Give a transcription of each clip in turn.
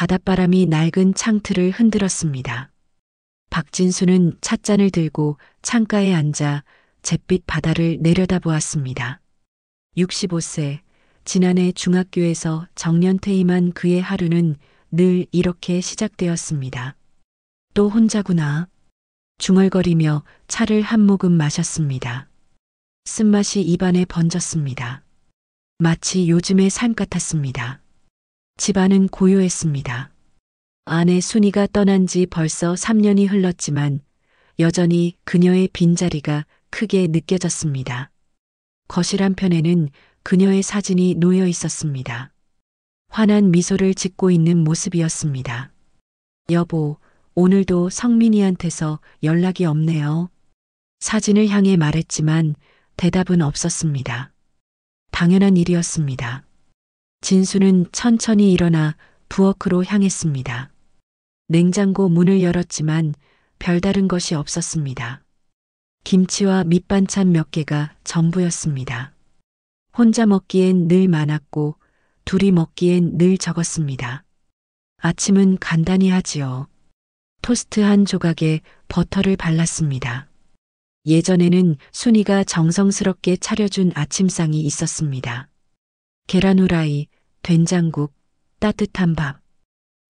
바닷바람이 낡은 창틀을 흔들었습니다. 박진수는 찻잔을 들고 창가에 앉아 잿빛 바다를 내려다보았습니다. 65세, 지난해 중학교에서 정년퇴임한 그의 하루는 늘 이렇게 시작되었습니다. 또 혼자구나. 중얼거리며 차를 한 모금 마셨습니다. 쓴맛이 입안에 번졌습니다. 마치 요즘의 삶 같았습니다. 집안은 고요했습니다. 아내 순이가 떠난 지 벌써 3년이 흘렀지만 여전히 그녀의 빈자리가 크게 느껴졌습니다. 거실 한편에는 그녀의 사진이 놓여 있었습니다. 환한 미소를 짓고 있는 모습이었습니다. 여보, 오늘도 성민이한테서 연락이 없네요. 사진을 향해 말했지만 대답은 없었습니다. 당연한 일이었습니다. 진수는 천천히 일어나 부엌으로 향했습니다. 냉장고 문을 열었지만 별다른 것이 없었습니다. 김치와 밑반찬 몇 개가 전부였습니다. 혼자 먹기엔 늘 많았고 둘이 먹기엔 늘 적었습니다. 아침은 간단히 하지요. 토스트 한 조각에 버터를 발랐습니다. 예전에는 순이가 정성스럽게 차려준 아침상이 있었습니다. 계란 후라이, 된장국, 따뜻한 밥.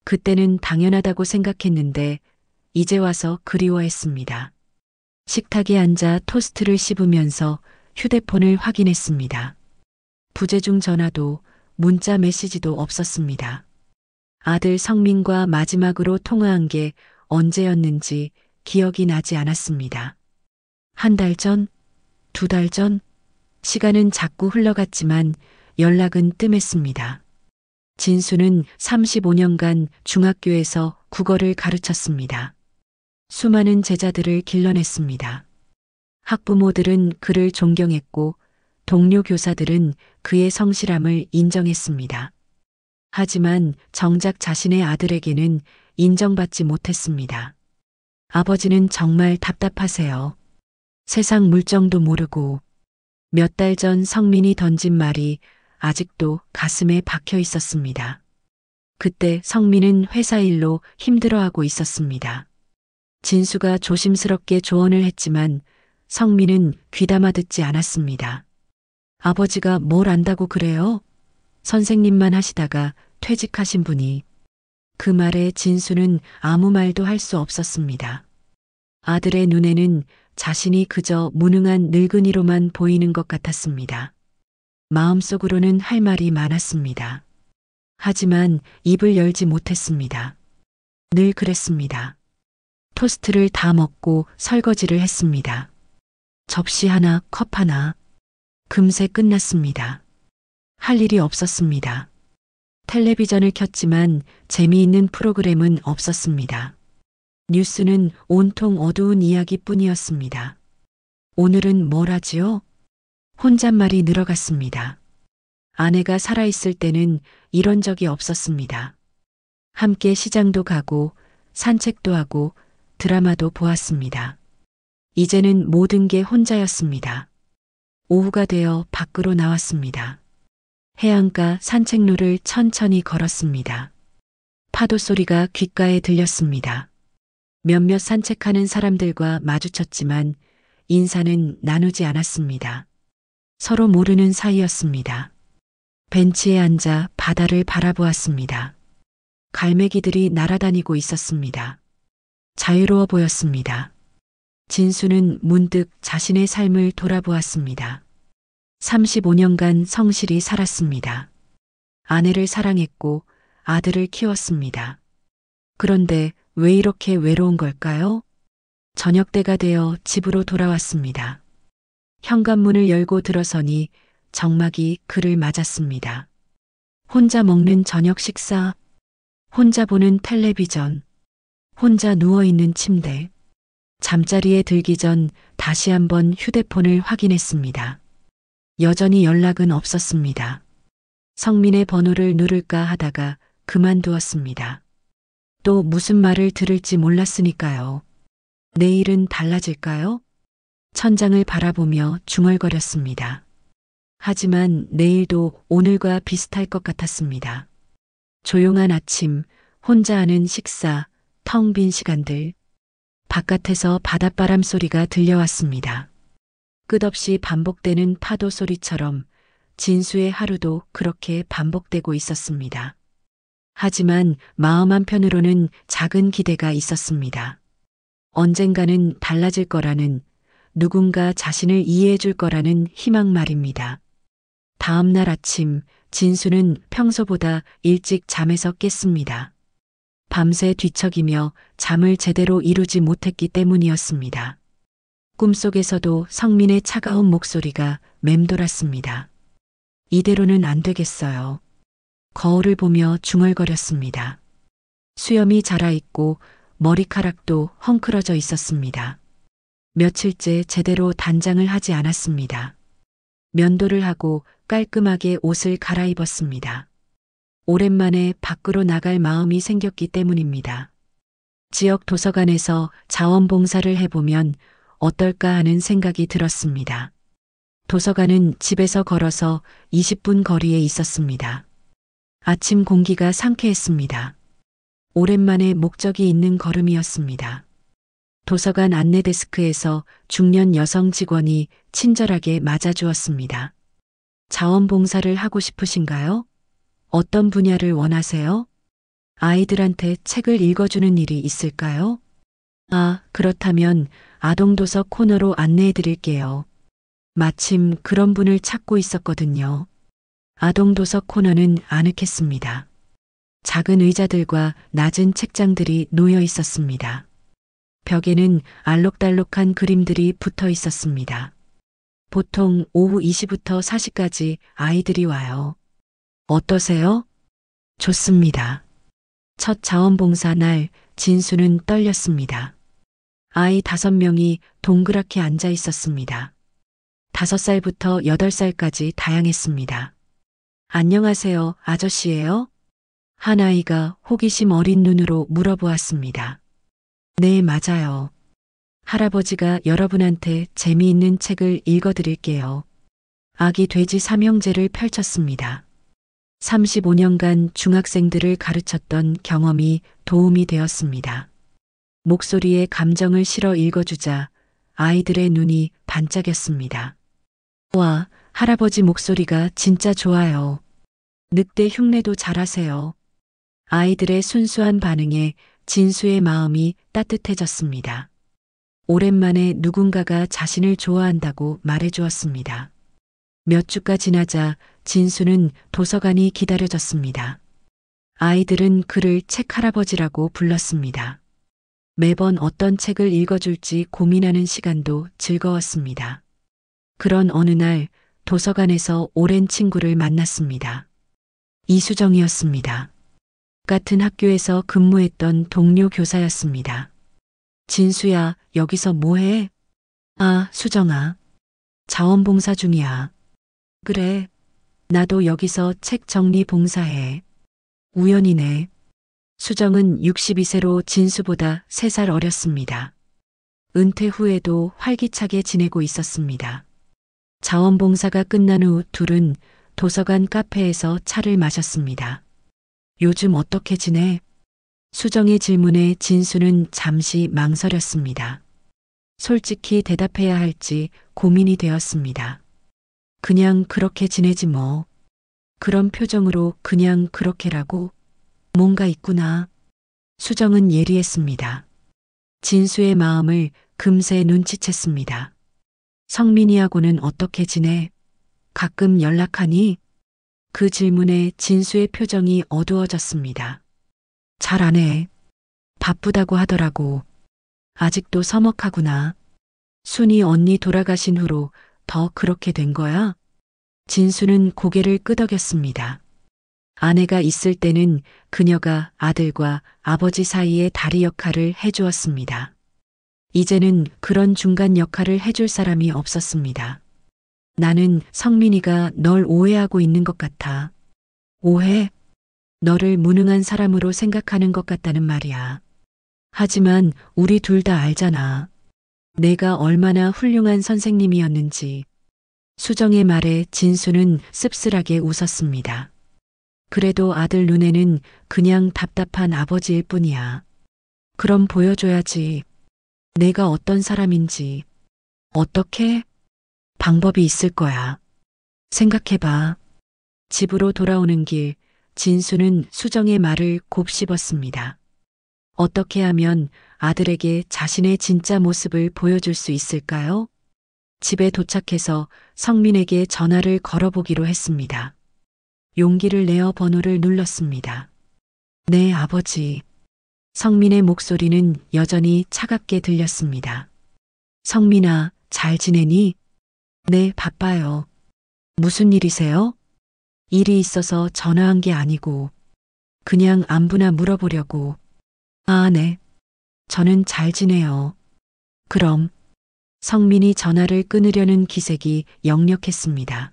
그때는 당연하다고 생각했는데 이제 와서 그리워했습니다. 식탁에 앉아 토스트를 씹으면서 휴대폰을 확인했습니다. 부재중 전화도 문자 메시지도 없었습니다. 아들 성민과 마지막으로 통화한 게 언제였는지 기억이 나지 않았습니다. 한 달 전? 두 달 전? 시간은 자꾸 흘러갔지만 연락은 뜸했습니다. 진수는 35년간 중학교에서 국어를 가르쳤습니다. 수많은 제자들을 길러냈습니다. 학부모들은 그를 존경했고 동료 교사들은 그의 성실함을 인정했습니다. 하지만 정작 자신의 아들에게는 인정받지 못했습니다. 아버지는 정말 답답하세요. 세상 물정도 모르고. 몇 달 전 성민이 던진 말이 아직도 가슴에 박혀 있었습니다. 그때 성민은 회사 일로 힘들어하고 있었습니다. 진수가 조심스럽게 조언을 했지만 성민은 귀담아 듣지 않았습니다. 아버지가 뭘 안다고 그래요? 선생님만 하시다가 퇴직하신 분이. 그 말에 진수는 아무 말도 할 수 없었습니다. 아들의 눈에는 자신이 그저 무능한 늙은이로만 보이는 것 같았습니다. 마음속으로는 할 말이 많았습니다. 하지만 입을 열지 못했습니다. 늘 그랬습니다. 토스트를 다 먹고 설거지를 했습니다. 접시 하나, 컵 하나. 금세 끝났습니다. 할 일이 없었습니다. 텔레비전을 켰지만 재미있는 프로그램은 없었습니다. 뉴스는 온통 어두운 이야기뿐이었습니다. 오늘은 뭘 하지요? 혼잣말이 늘어갔습니다. 아내가 살아있을 때는 이런 적이 없었습니다. 함께 시장도 가고 산책도 하고 드라마도 보았습니다. 이제는 모든 게 혼자였습니다. 오후가 되어 밖으로 나왔습니다. 해안가 산책로를 천천히 걸었습니다. 파도 소리가 귓가에 들렸습니다. 몇몇 산책하는 사람들과 마주쳤지만 인사는 나누지 않았습니다. 서로 모르는 사이였습니다. 벤치에 앉아 바다를 바라보았습니다. 갈매기들이 날아다니고 있었습니다. 자유로워 보였습니다. 진수는 문득 자신의 삶을 돌아보았습니다. 35년간 성실히 살았습니다. 아내를 사랑했고 아들을 키웠습니다. 그런데 왜 이렇게 외로운 걸까요? 저녁 때가 되어 집으로 돌아왔습니다. 현관문을 열고 들어서니 정막이 그를 맞았습니다. 혼자 먹는 저녁 식사, 혼자 보는 텔레비전, 혼자 누워있는 침대. 잠자리에 들기 전 다시 한번 휴대폰을 확인했습니다. 여전히 연락은 없었습니다. 성민의 번호를 누를까 하다가 그만두었습니다. 또 무슨 말을 들을지 몰랐으니까요. 내일은 달라질까요? 천장을 바라보며 중얼거렸습니다. 하지만 내일도 오늘과 비슷할 것 같았습니다. 조용한 아침, 혼자 하는 식사, 텅 빈 시간들. 바깥에서 바닷바람 소리가 들려왔습니다. 끝없이 반복되는 파도 소리처럼 진수의 하루도 그렇게 반복되고 있었습니다. 하지만 마음 한편으로는 작은 기대가 있었습니다. 언젠가는 달라질 거라는, 누군가 자신을 이해해 줄 거라는 희망 말입니다. 다음 날 아침 진수는 평소보다 일찍 잠에서 깼습니다. 밤새 뒤척이며 잠을 제대로 이루지 못했기 때문이었습니다. 꿈속에서도 성민의 차가운 목소리가 맴돌았습니다. 이대로는 안 되겠어요. 거울을 보며 중얼거렸습니다. 수염이 자라있고 머리카락도 헝클어져 있었습니다. 며칠째 제대로 단장을 하지 않았습니다. 면도를 하고 깔끔하게 옷을 갈아입었습니다. 오랜만에 밖으로 나갈 마음이 생겼기 때문입니다. 지역 도서관에서 자원봉사를 해보면 어떨까 하는 생각이 들었습니다. 도서관은 집에서 걸어서 20분 거리에 있었습니다. 아침 공기가 상쾌했습니다. 오랜만에 목적이 있는 걸음이었습니다. 도서관 안내 데스크에서 중년 여성 직원이 친절하게 맞아주었습니다. 자원봉사를 하고 싶으신가요? 어떤 분야를 원하세요? 아이들한테 책을 읽어주는 일이 있을까요? 아, 그렇다면 아동도서 코너로 안내해 드릴게요. 마침 그런 분을 찾고 있었거든요. 아동도서 코너는 아늑했습니다. 작은 의자들과 낮은 책장들이 놓여 있었습니다. 벽에는 알록달록한 그림들이 붙어 있었습니다. 보통 오후 2시부터 4시까지 아이들이 와요. 어떠세요? 좋습니다. 첫 자원봉사 날 진수는 떨렸습니다. 아이 5명이 동그랗게 앉아 있었습니다. 5살부터 8살까지 다양했습니다. 안녕하세요, 아저씨예요? 한 아이가 호기심 어린 눈으로 물어보았습니다. 네, 맞아요. 할아버지가 여러분한테 재미있는 책을 읽어드릴게요. 아기 돼지 삼형제를 펼쳤습니다. 35년간 중학생들을 가르쳤던 경험이 도움이 되었습니다. 목소리에 감정을 실어 읽어주자 아이들의 눈이 반짝였습니다. 와, 할아버지 목소리가 진짜 좋아요. 늑대 흉내도 잘하세요. 아이들의 순수한 반응에 진수의 마음이 따뜻해졌습니다. 오랜만에 누군가가 자신을 좋아한다고 말해주었습니다. 몇 주가 지나자 진수는 도서관이 기다려졌습니다. 아이들은 그를 책 할아버지라고 불렀습니다. 매번 어떤 책을 읽어줄지 고민하는 시간도 즐거웠습니다. 그런 어느 날 도서관에서 오랜 친구를 만났습니다. 이수정이었습니다. 같은 학교에서 근무했던 동료 교사였습니다. 진수야, 여기서 뭐해? 아, 수정아. 자원봉사 중이야. 그래. 나도 여기서 책 정리 봉사해. 우연이네. 수정은 62세로 진수보다 3살 어렸습니다. 은퇴 후에도 활기차게 지내고 있었습니다. 자원봉사가 끝난 후 둘은 도서관 카페에서 차를 마셨습니다. 요즘 어떻게 지내? 수정의 질문에 진수는 잠시 망설였습니다. 솔직히 대답해야 할지 고민이 되었습니다. 그냥 그렇게 지내지 뭐. 그런 표정으로 그냥 그렇게라고? 뭔가 있구나. 수정은 예리했습니다. 진수의 마음을 금세 눈치챘습니다. 성민이하고는 어떻게 지내? 가끔 연락하니? 그 질문에 진수의 표정이 어두워졌습니다. 잘 안 해. 바쁘다고 하더라고. 아직도 서먹하구나. 순이 언니 돌아가신 후로 더 그렇게 된 거야? 진수는 고개를 끄덕였습니다. 아내가 있을 때는 그녀가 아들과 아버지 사이의 다리 역할을 해주었습니다. 이제는 그런 중간 역할을 해줄 사람이 없었습니다. 나는 성민이가 널 오해하고 있는 것 같아. 오해? 너를 무능한 사람으로 생각하는 것 같다는 말이야. 하지만 우리 둘 다 알잖아. 내가 얼마나 훌륭한 선생님이었는지. 수정의 말에 진수는 씁쓸하게 웃었습니다. 그래도 아들 눈에는 그냥 답답한 아버지일 뿐이야. 그럼 보여줘야지. 내가 어떤 사람인지. 어떻게? 방법이 있을 거야. 생각해봐. 집으로 돌아오는 길, 진수는 수정의 말을 곱씹었습니다. 어떻게 하면 아들에게 자신의 진짜 모습을 보여줄 수 있을까요? 집에 도착해서 성민에게 전화를 걸어보기로 했습니다. 용기를 내어 번호를 눌렀습니다. 네, 아버지. 성민의 목소리는 여전히 차갑게 들렸습니다. 성민아, 잘 지내니? 네, 바빠요. 무슨 일이세요? 일이 있어서 전화한 게 아니고, 그냥 안부나 물어보려고. 아, 네. 저는 잘 지내요. 그럼, 성민이 전화를 끊으려는 기색이 역력했습니다.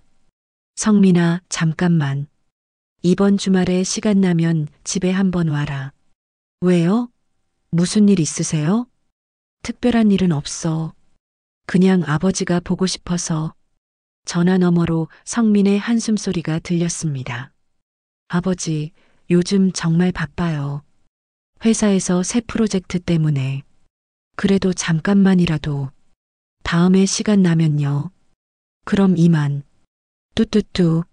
성민아, 잠깐만. 이번 주말에 시간 나면 집에 한번 와라. 왜요? 무슨 일 있으세요? 특별한 일은 없어. 그냥 아버지가 보고 싶어서. 전화 너머로 성민의 한숨소리가 들렸습니다. 아버지, 요즘 정말 바빠요. 회사에서 새 프로젝트 때문에. 그래도 잠깐만이라도. 다음에 시간 나면요. 그럼 이만. 뚜뚜뚜.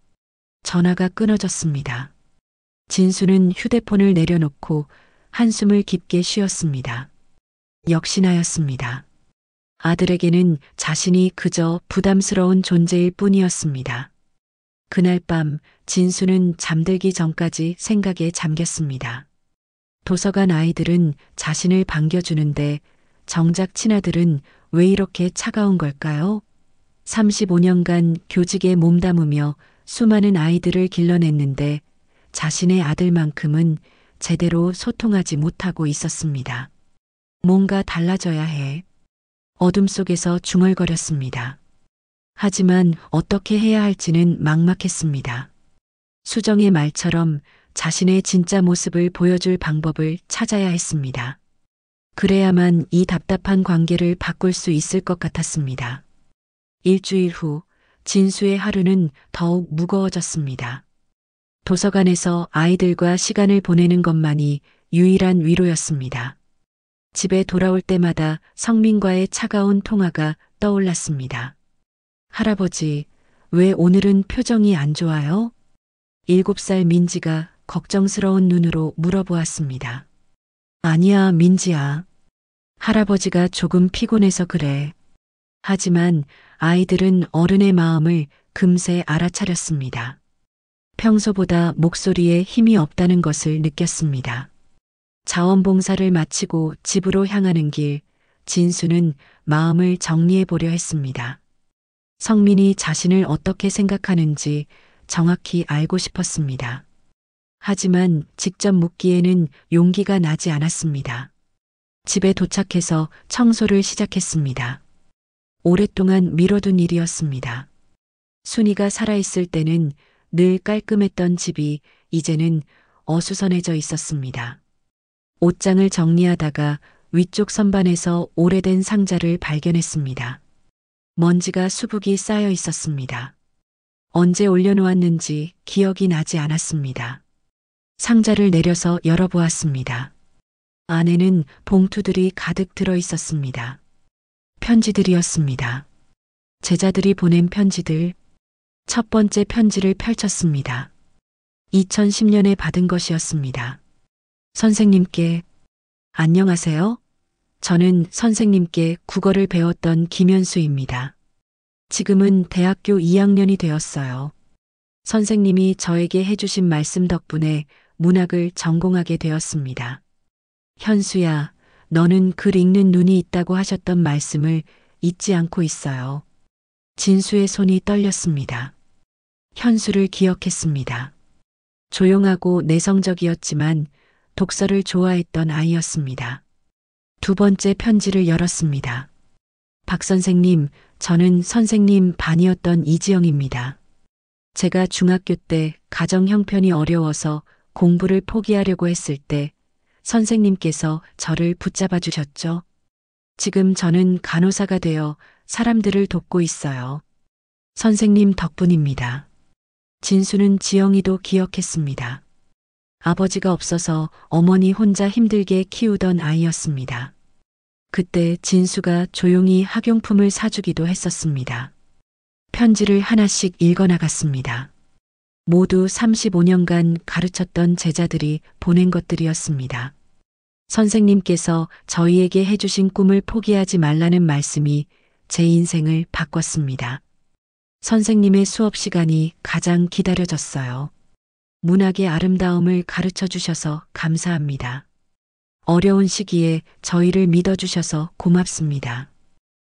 전화가 끊어졌습니다. 진수는 휴대폰을 내려놓고 한숨을 깊게 쉬었습니다. 역시나였습니다. 아들에게는 자신이 그저 부담스러운 존재일 뿐이었습니다. 그날 밤 진수는 잠들기 전까지 생각에 잠겼습니다. 도서관 아이들은 자신을 반겨주는데 정작 친아들은 왜 이렇게 차가운 걸까요? 35년간 교직에 몸담으며 수많은 아이들을 길러냈는데 자신의 아들만큼은 제대로 소통하지 못하고 있었습니다. 뭔가 달라져야 해. 어둠 속에서 중얼거렸습니다. 하지만 어떻게 해야 할지는 막막했습니다. 수정의 말처럼 자신의 진짜 모습을 보여줄 방법을 찾아야 했습니다. 그래야만 이 답답한 관계를 바꿀 수 있을 것 같았습니다. 일주일 후 진수의 하루는 더욱 무거워졌습니다. 도서관에서 아이들과 시간을 보내는 것만이 유일한 위로였습니다. 집에 돌아올 때마다 성민과의 차가운 통화가 떠올랐습니다. 할아버지, 왜 오늘은 표정이 안 좋아요? 7살 민지가 걱정스러운 눈으로 물어보았습니다. 아니야, 민지야. 할아버지가 조금 피곤해서 그래. 하지만 아이들은 어른의 마음을 금세 알아차렸습니다. 평소보다 목소리에 힘이 없다는 것을 느꼈습니다. 자원봉사를 마치고 집으로 향하는 길, 진수는 마음을 정리해 보려 했습니다. 성민이 자신을 어떻게 생각하는지 정확히 알고 싶었습니다. 하지만 직접 묻기에는 용기가 나지 않았습니다. 집에 도착해서 청소를 시작했습니다. 오랫동안 미뤄둔 일이었습니다. 순이가 살아있을 때는 늘 깔끔했던 집이 이제는 어수선해져 있었습니다. 옷장을 정리하다가 위쪽 선반에서 오래된 상자를 발견했습니다. 먼지가 수북이 쌓여 있었습니다. 언제 올려놓았는지 기억이 나지 않았습니다. 상자를 내려서 열어보았습니다. 안에는 봉투들이 가득 들어 있었습니다. 편지들이었습니다. 제자들이 보낸 편지들. 첫 번째 편지를 펼쳤습니다. 2010년에 받은 것이었습니다. 선생님께, 안녕하세요. 저는 선생님께 국어를 배웠던 김현수입니다. 지금은 대학교 2학년이 되었어요. 선생님이 저에게 해주신 말씀 덕분에 문학을 전공하게 되었습니다. 현수야, 너는 글 읽는 눈이 있다고 하셨던 말씀을 잊지 않고 있어요. 진수의 손이 떨렸습니다. 현수를 기억했습니다. 조용하고 내성적이었지만 독서를 좋아했던 아이였습니다. 두 번째 편지를 열었습니다. 박 선생님, 저는 선생님 반이었던 이지영입니다. 제가 중학교 때 가정 형편이 어려워서 공부를 포기하려고 했을 때 선생님께서 저를 붙잡아 주셨죠. 지금 저는 간호사가 되어 사람들을 돕고 있어요. 선생님 덕분입니다. 진수는 지영이도 기억했습니다. 아버지가 없어서 어머니 혼자 힘들게 키우던 아이였습니다. 그때 진수가 조용히 학용품을 사주기도 했었습니다. 편지를 하나씩 읽어나갔습니다. 모두 35년간 가르쳤던 제자들이 보낸 것들이었습니다. 선생님께서 저희에게 해주신 꿈을 포기하지 말라는 말씀이 제 인생을 바꿨습니다. 선생님의 수업 시간이 가장 기다려졌어요. 문학의 아름다움을 가르쳐 주셔서 감사합니다. 어려운 시기에 저희를 믿어주셔서 고맙습니다.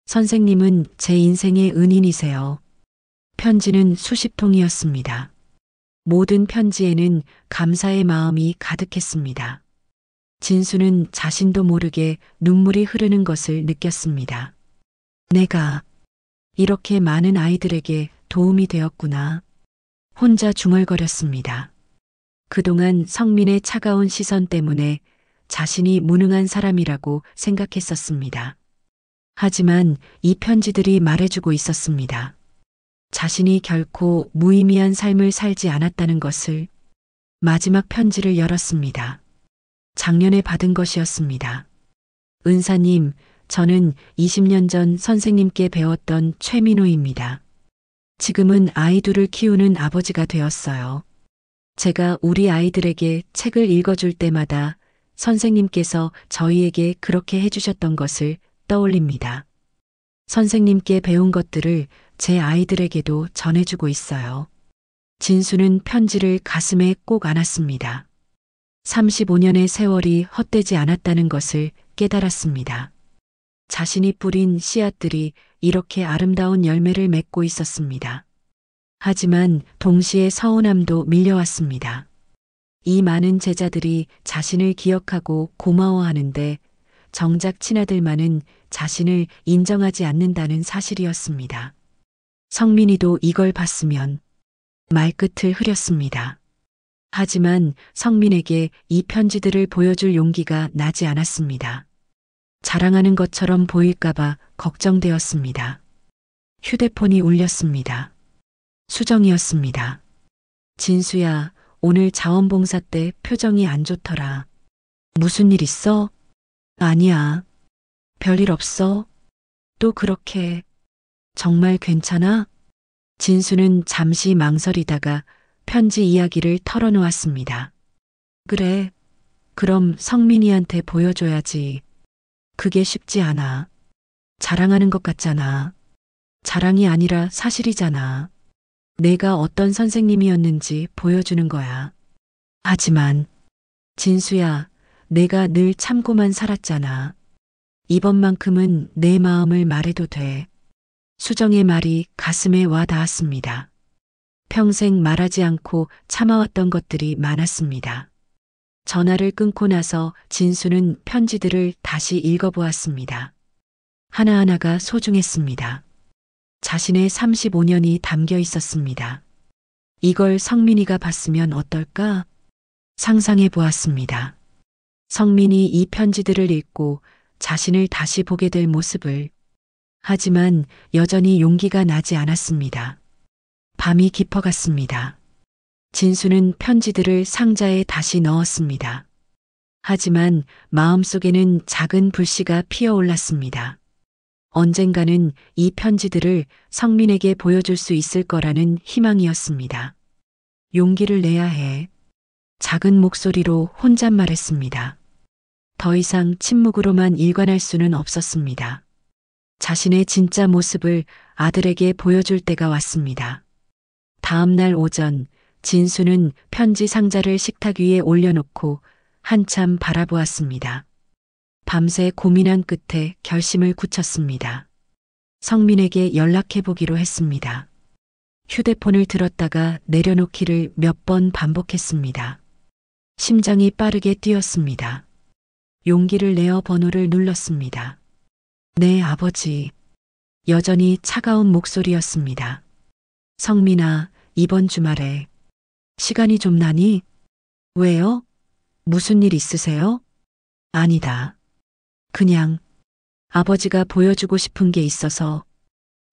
선생님은 제 인생의 은인이세요. 편지는 수십 통이었습니다. 모든 편지에는 감사의 마음이 가득했습니다. 진수는 자신도 모르게 눈물이 흐르는 것을 느꼈습니다. 내가 이렇게 많은 아이들에게 도움이 되었구나. 혼자 중얼거렸습니다. 그동안 성민의 차가운 시선 때문에 자신이 무능한 사람이라고 생각했었습니다. 하지만 이 편지들이 말해주고 있었습니다. 자신이 결코 무의미한 삶을 살지 않았다는 것을. 마지막 편지를 열었습니다. 작년에 받은 것이었습니다. 은사님, 저는 20년 전 선생님께 배웠던 최민호입니다. 지금은 아이 둘을 키우는 아버지가 되었어요. 제가 우리 아이들에게 책을 읽어줄 때마다 선생님께서 저희에게 그렇게 해주셨던 것을 떠올립니다. 선생님께 배운 것들을 제 아이들에게도 전해주고 있어요. 진수는 편지를 가슴에 꼭 안았습니다. 35년의 세월이 헛되지 않았다는 것을 깨달았습니다. 자신이 뿌린 씨앗들이 이렇게 아름다운 열매를 맺고 있었습니다. 하지만 동시에 서운함도 밀려왔습니다. 이 많은 제자들이 자신을 기억하고 고마워하는데 정작 친아들만은 자신을 인정하지 않는다는 사실이었습니다. 성민이도 이걸 봤으면 말끝을 흐렸습니다. 하지만 성민에게 이 편지들을 보여줄 용기가 나지 않았습니다. 자랑하는 것처럼 보일까봐 걱정되었습니다. 휴대폰이 울렸습니다. 수정이었습니다. 진수야, 오늘 자원봉사 때 표정이 안 좋더라. 무슨 일 있어? 아니야. 별일 없어? 또 그렇게. 정말 괜찮아? 진수는 잠시 망설이다가 편지 이야기를 털어놓았습니다. 그래. 그럼 성민이한테 보여줘야지. 그게 쉽지 않아. 자랑하는 것 같잖아. 자랑이 아니라 사실이잖아. 내가 어떤 선생님이었는지 보여주는 거야. 하지만 진수야, 내가 늘 참고만 살았잖아. 이번만큼은 내 마음을 말해도 돼. 수정의 말이 가슴에 와 닿았습니다. 평생 말하지 않고 참아왔던 것들이 많았습니다. 전화를 끊고 나서 진수는 편지들을 다시 읽어보았습니다. 하나하나가 소중했습니다. 자신의 35년이 담겨 있었습니다. 이걸 성민이가 봤으면 어떨까? 상상해 보았습니다. 성민이 이 편지들을 읽고 자신을 다시 보게 될 모습을. 하지만 여전히 용기가 나지 않았습니다. 밤이 깊어갔습니다. 진수는 편지들을 상자에 다시 넣었습니다. 하지만 마음속에는 작은 불씨가 피어올랐습니다. 언젠가는 이 편지들을 성민에게 보여줄 수 있을 거라는 희망이었습니다. 용기를 내야 해. 작은 목소리로 혼잣말했습니다. 더 이상 침묵으로만 일관할 수는 없었습니다. 자신의 진짜 모습을 아들에게 보여줄 때가 왔습니다. 다음 날 오전, 진수는 편지 상자를 식탁 위에 올려놓고 한참 바라보았습니다. 밤새 고민한 끝에 결심을 굳혔습니다. 성민에게 연락해보기로 했습니다. 휴대폰을 들었다가 내려놓기를 몇 번 반복했습니다. 심장이 빠르게 뛰었습니다. 용기를 내어 번호를 눌렀습니다. 네, 아버지. 여전히 차가운 목소리였습니다. 성민아, 이번 주말에 시간이 좀 나니? 왜요? 무슨 일 있으세요? 아니다. 그냥 아버지가 보여주고 싶은 게 있어서.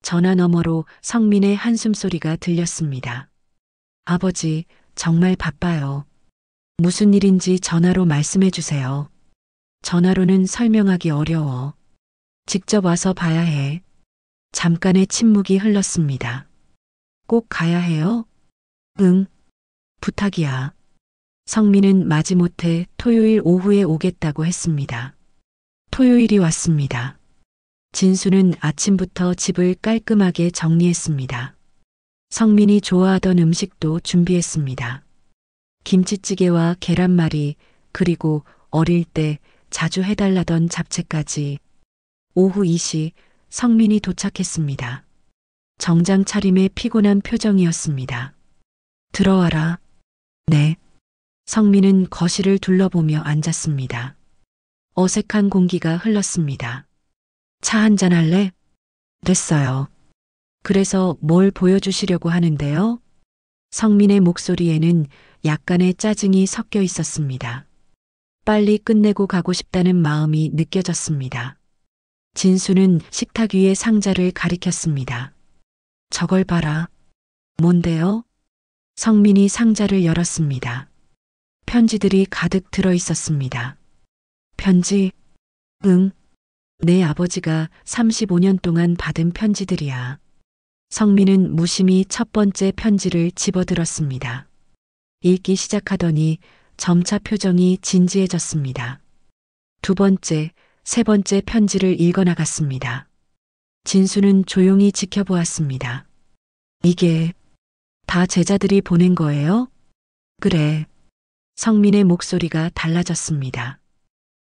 전화 너머로 성민의 한숨소리가 들렸습니다. 아버지, 정말 바빠요. 무슨 일인지 전화로 말씀해 주세요. 전화로는 설명하기 어려워. 직접 와서 봐야 해. 잠깐의 침묵이 흘렀습니다. 꼭 가야 해요? 응, 부탁이야. 성민은 마지못해 토요일 오후에 오겠다고 했습니다. 토요일이 왔습니다. 진수는 아침부터 집을 깔끔하게 정리했습니다. 성민이 좋아하던 음식도 준비했습니다. 김치찌개와 계란말이, 그리고 어릴 때 자주 해달라던 잡채까지. 오후 2시 성민이 도착했습니다. 정장 차림에 피곤한 표정이었습니다. 들어와라. 네. 성민은 거실을 둘러보며 앉았습니다. 어색한 공기가 흘렀습니다. 차 한잔 할래? 됐어요. 그래서 뭘 보여주시려고 하는데요? 성민의 목소리에는 약간의 짜증이 섞여 있었습니다. 빨리 끝내고 가고 싶다는 마음이 느껴졌습니다. 진수는 식탁 위의 상자를 가리켰습니다. 저걸 봐라. 뭔데요? 성민이 상자를 열었습니다. 편지들이 가득 들어 있었습니다. 편지? 응. 내 아버지가 35년 동안 받은 편지들이야. 성민은 무심히 첫 번째 편지를 집어들었습니다. 읽기 시작하더니 점차 표정이 진지해졌습니다. 두 번째, 세 번째 편지를 읽어나갔습니다. 진수는 조용히 지켜보았습니다. 이게 다 제자들이 보낸 거예요? 그래. 성민의 목소리가 달라졌습니다.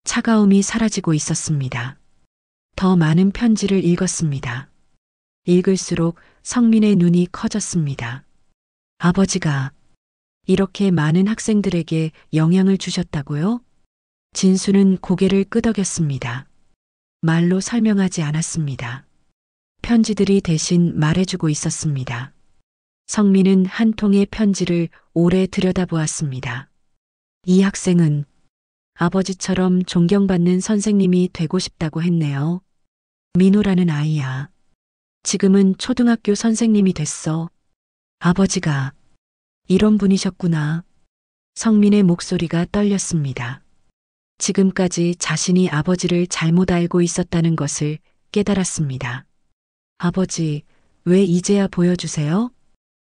차가움이 사라지고 있었습니다. 더 많은 편지를 읽었습니다. 읽을수록 성민의 눈이 커졌습니다. 아버지가 이렇게 많은 학생들에게 영향을 주셨다고요? 진수는 고개를 끄덕였습니다. 말로 설명하지 않았습니다. 편지들이 대신 말해주고 있었습니다. 성민은 한 통의 편지를 오래 들여다보았습니다. 이 학생은 아버지처럼 존경받는 선생님이 되고 싶다고 했네요. 민호라는 아이야. 지금은 초등학교 선생님이 됐어. 아버지가 이런 분이셨구나. 성민의 목소리가 떨렸습니다. 지금까지 자신이 아버지를 잘못 알고 있었다는 것을 깨달았습니다. 아버지, 왜 이제야 보여주세요?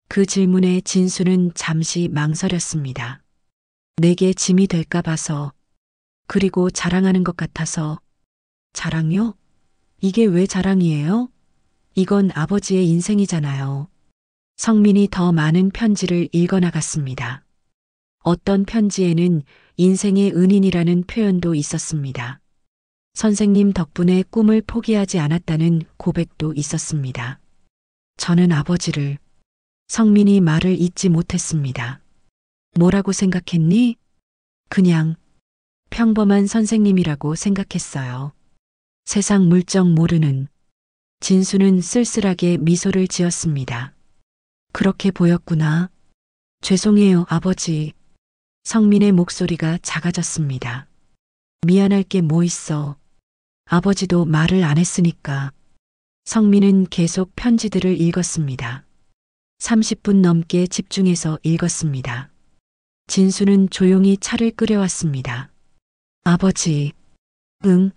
그 질문에 진수는 잠시 망설였습니다. 내게 짐이 될까 봐서, 그리고 자랑하는 것 같아서. 자랑요? 이게 왜 자랑이에요? 이건 아버지의 인생이잖아요. 성민이 더 많은 편지를 읽어나갔습니다. 어떤 편지에는 인생의 은인이라는 표현도 있었습니다. 선생님 덕분에 꿈을 포기하지 않았다는 고백도 있었습니다. 저는 아버지를, 성민이 말을 잇지 못했습니다. 뭐라고 생각했니? 그냥 평범한 선생님이라고 생각했어요. 세상 물정 모르는. 진수는 쓸쓸하게 미소를 지었습니다. 그렇게 보였구나. 죄송해요, 아버지. 성민의 목소리가 작아졌습니다. 미안할 게 뭐 있어. 아버지도 말을 안 했으니까. 성민은 계속 편지들을 읽었습니다. 30분 넘게 집중해서 읽었습니다. 진수는 조용히 차를 끓여왔습니다. 아버지. 응.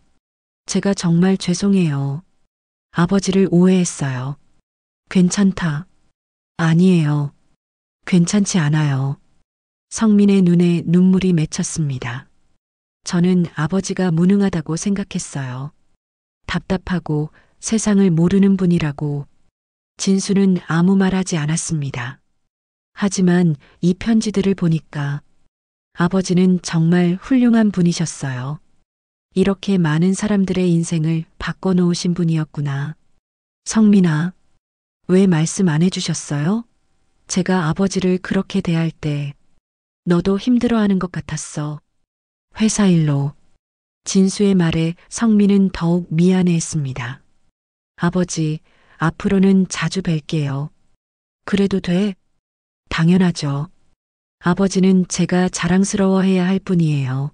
제가 정말 죄송해요. 아버지를 오해했어요. 괜찮다. 아니에요. 괜찮지 않아요. 성민의 눈에 눈물이 맺혔습니다. 저는 아버지가 무능하다고 생각했어요. 답답하고 세상을 모르는 분이라고. 진수는 아무 말 하지 않았습니다. 하지만 이 편지들을 보니까 아버지는 정말 훌륭한 분이셨어요. 이렇게 많은 사람들의 인생을 바꿔놓으신 분이었구나. 성민아, 왜 말씀 안 해주셨어요? 제가 아버지를 그렇게 대할 때 너도 힘들어하는 것 같았어. 회사 일로. 진수의 말에 성민은 더욱 미안해했습니다. 아버지, 앞으로는 자주 뵐게요. 그래도 돼? 당연하죠. 아버지는 제가 자랑스러워해야 할 뿐이에요.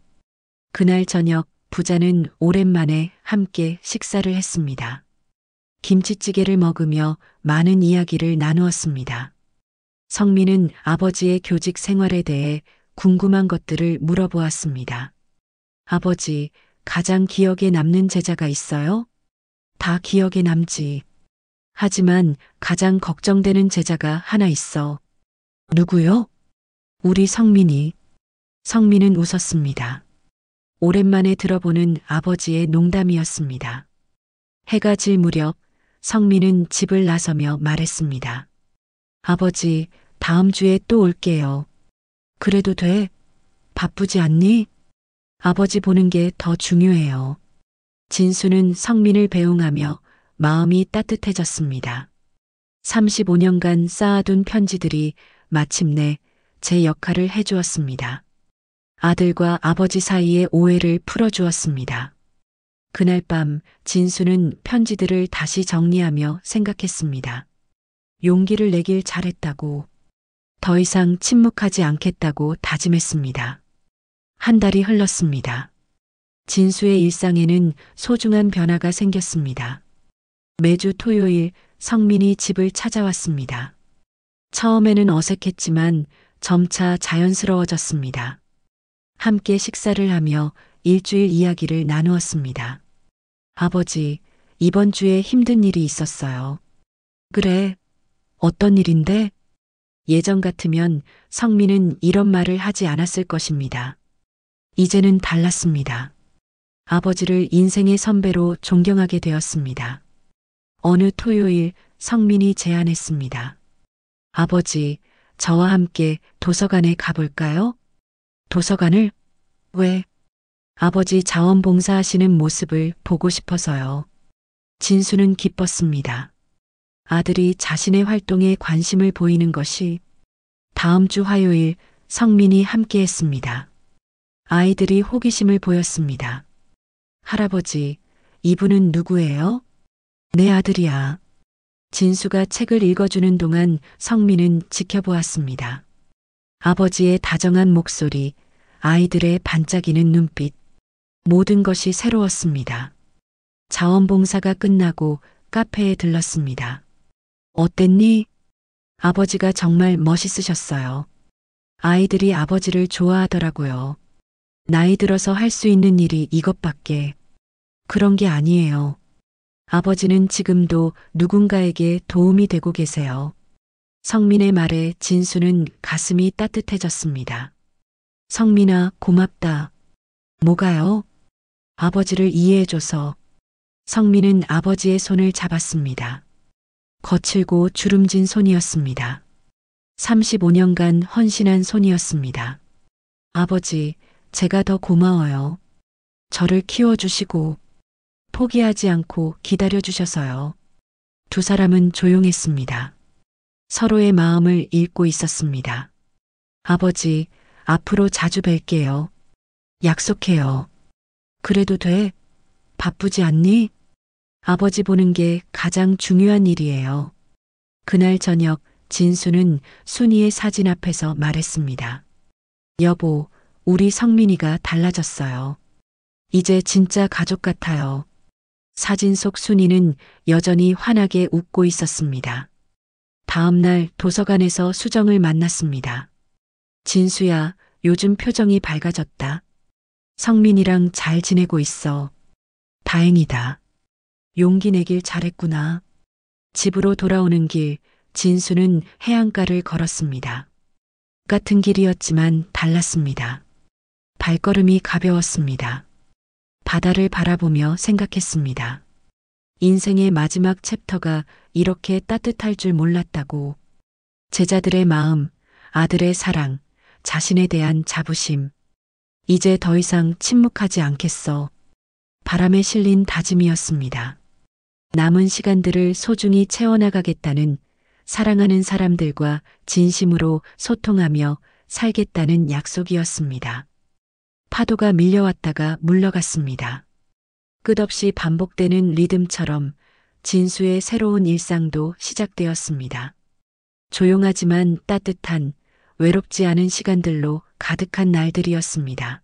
그날 저녁 부자는 오랜만에 함께 식사를 했습니다. 김치찌개를 먹으며 많은 이야기를 나누었습니다. 성민은 아버지의 교직 생활에 대해 궁금한 것들을 물어보았습니다. 아버지, 가장 기억에 남는 제자가 있어요? 다 기억에 남지. 하지만 가장 걱정되는 제자가 하나 있어. 누구요? 우리 성민이. 성민은 웃었습니다. 오랜만에 들어보는 아버지의 농담이었습니다. 해가 질 무렵 성민은 집을 나서며 말했습니다. 아버지, 다음 주에 또 올게요. 그래도 돼? 바쁘지 않니? 아버지 보는 게 더 중요해요. 진수는 성민을 배웅하며 마음이 따뜻해졌습니다. 35년간 쌓아둔 편지들이 마침내 제 역할을 해주었습니다. 아들과 아버지 사이의 오해를 풀어주었습니다. 그날 밤 진수는 편지들을 다시 정리하며 생각했습니다. 용기를 내길 잘했다고, 더 이상 침묵하지 않겠다고 다짐했습니다. 한 달이 흘렀습니다. 진수의 일상에는 소중한 변화가 생겼습니다. 매주 토요일 성민이 집을 찾아왔습니다. 처음에는 어색했지만 점차 자연스러워졌습니다. 함께 식사를 하며 일주일 이야기를 나누었습니다. 아버지, 이번 주에 힘든 일이 있었어요. 그래, 어떤 일인데? 예전 같으면 성민은 이런 말을 하지 않았을 것입니다. 이제는 달랐습니다. 아버지를 인생의 선배로 존경하게 되었습니다. 어느 토요일 성민이 제안했습니다. 아버지, 저와 함께 도서관에 가볼까요? 도서관을? 왜? 아버지 자원봉사하시는 모습을 보고 싶어서요. 진수는 기뻤습니다. 아들이 자신의 활동에 관심을 보이는 것이. 다음 주 화요일 성민이 함께했습니다. 아이들이 호기심을 보였습니다. 할아버지, 이분은 누구예요? 내 아들이야. 진수가 책을 읽어주는 동안 성민은 지켜보았습니다. 아버지의 다정한 목소리, 아이들의 반짝이는 눈빛, 모든 것이 새로웠습니다. 자원봉사가 끝나고 카페에 들렀습니다. 어땠니? 아버지가 정말 멋있으셨어요. 아이들이 아버지를 좋아하더라고요. 나이 들어서 할 수 있는 일이 이것밖에. 그런 게 아니에요. 아버지는 지금도 누군가에게 도움이 되고 계세요. 성민의 말에 진수는 가슴이 따뜻해졌습니다. 성민아, 고맙다. 뭐가요? 아버지를 이해해줘서. 성민은 아버지의 손을 잡았습니다. 거칠고 주름진 손이었습니다. 35년간 헌신한 손이었습니다. 아버지, 제가 더 고마워요. 저를 키워주시고 포기하지 않고 기다려주셔서요. 두 사람은 조용했습니다. 서로의 마음을 읽고 있었습니다. 아버지, 앞으로 자주 뵐게요. 약속해요. 그래도 돼? 바쁘지 않니? 아버지 보는 게 가장 중요한 일이에요. 그날 저녁 진수는 순이의 사진 앞에서 말했습니다. 여보, 우리 성민이가 달라졌어요. 이제 진짜 가족 같아요. 사진 속 순이는 여전히 환하게 웃고 있었습니다. 다음 날 도서관에서 수정을 만났습니다. 진수야, 요즘 표정이 밝아졌다. 성민이랑 잘 지내고 있어. 다행이다. 용기 내길 잘했구나. 집으로 돌아오는 길, 진수는 해안가를 걸었습니다. 같은 길이었지만 달랐습니다. 발걸음이 가벼웠습니다. 바다를 바라보며 생각했습니다. 인생의 마지막 챕터가 이렇게 따뜻할 줄 몰랐다고. 제자들의 마음, 아들의 사랑, 자신에 대한 자부심. 이제 더 이상 침묵하지 않겠어. 바람에 실린 다짐이었습니다. 남은 시간들을 소중히 채워나가겠다는, 사랑하는 사람들과 진심으로 소통하며 살겠다는 약속이었습니다. 파도가 밀려왔다가 물러갔습니다. 끝없이 반복되는 리듬처럼 진수의 새로운 일상도 시작되었습니다. 조용하지만 따뜻한, 외롭지 않은 시간들로 가득한 날들이었습니다.